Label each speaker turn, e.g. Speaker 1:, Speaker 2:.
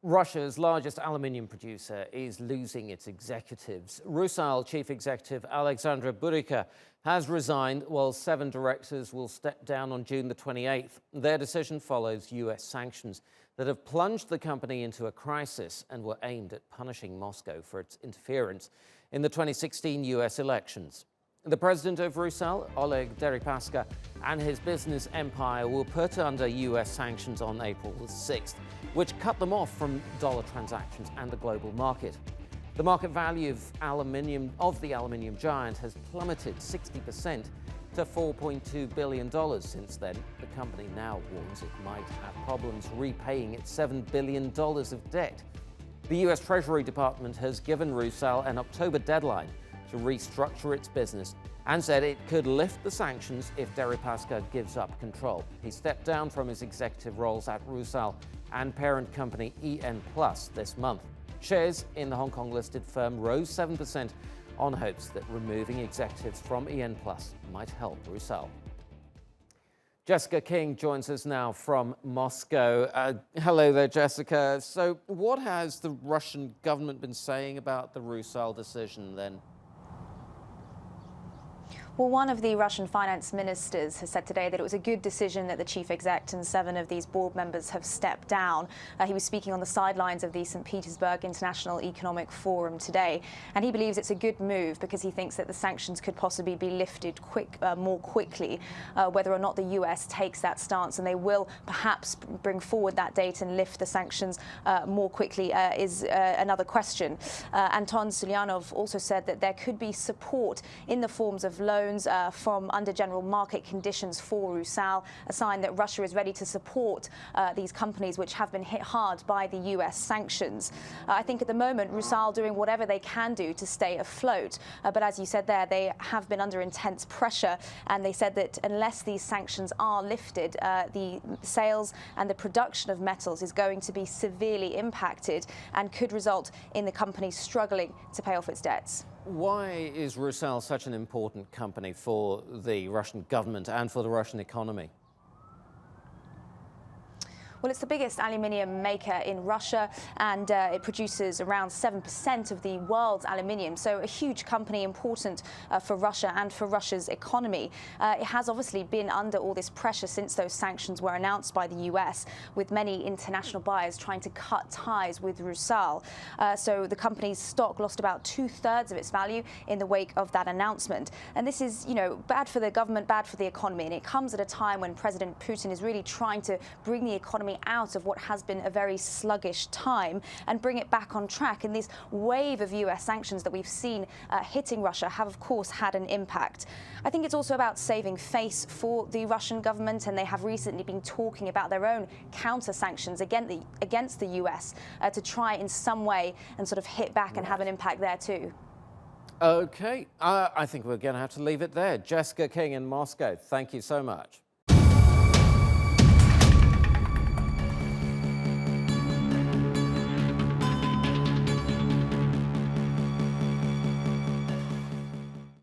Speaker 1: Russia's largest aluminium producer is losing its executives. Rusal chief executive Alexandra Bouriko has resigned, while 7 directors will step down on June the 28th. Their decision follows US sanctions that have plunged the company into a crisis and were aimed at punishing Moscow for its interference in the 2016 US elections. The president of Rusal, Oleg Deripaska, and his business empire were put under US sanctions on April the 6th, which cut them off from dollar transactions and the global market. The market value of the aluminium giant has plummeted 60% to $4.2 billion since then. The company now warns it might have problems repaying its $7 billion of debt. The US Treasury Department has given Rusal an October deadline to restructure its business and said it could lift the sanctions if Deripaska gives up control. He stepped down from his executive roles at Rusal and parent company EN Plus this month. Shares in the Hong Kong-listed firm rose 7% on hopes that removing executives from EN Plus might help Rusal. Jessica King joins us now from Moscow. Hello there, Jessica. So what has the Russian government been saying about the Rusal decision then?
Speaker 2: Well, one of the Russian finance ministers has said today that it was a good decision that the chief exec and 7 of these board members have stepped down. He was speaking on the sidelines of the St. Petersburg International Economic Forum today, and he believes it's a good move because he thinks that the sanctions could possibly be lifted more quickly, whether or not the US takes that stance, and they will perhaps bring forward that date and lift the sanctions more quickly is another question. Anton Sulyanov also said that there could be support in the forms of loans from under general market conditions for Rusal, a sign that Russia is ready to support these companies which have been hit hard by the US sanctions. I think at the moment Rusal doing whatever they can do to stay afloat, but as you said there, they have been under intense pressure, and they said that unless these sanctions are lifted, the sales and the production of metals is going to be severely impacted and could result in the company struggling to pay off its debts.
Speaker 1: Why is Rusal such an important company for the Russian government and for the Russian economy?
Speaker 2: Well, it's the biggest aluminium maker in Russia, and it produces around 7% of the world's aluminium. So a huge company, important for Russia and for Russia's economy. It has obviously been under all this pressure since those sanctions were announced by the US, with many international buyers trying to cut ties with Rusal. So the company's stock lost about 2/3 of its value in the wake of that announcement. And this is, bad for the government, bad for the economy. And it comes at a time when President Putin is really trying to bring the economy out of what has been a very sluggish time and bring it back on track. And this wave of US sanctions that we've seen hitting Russia have, of course, had an impact. I think it's also about saving face for the Russian government, and they have recently been talking about their own counter-sanctions against the US to try in some way and sort of hit back and have an impact there too.
Speaker 1: Okay, I think we're going to have to leave it there. Jessica King in Moscow, thank you so much.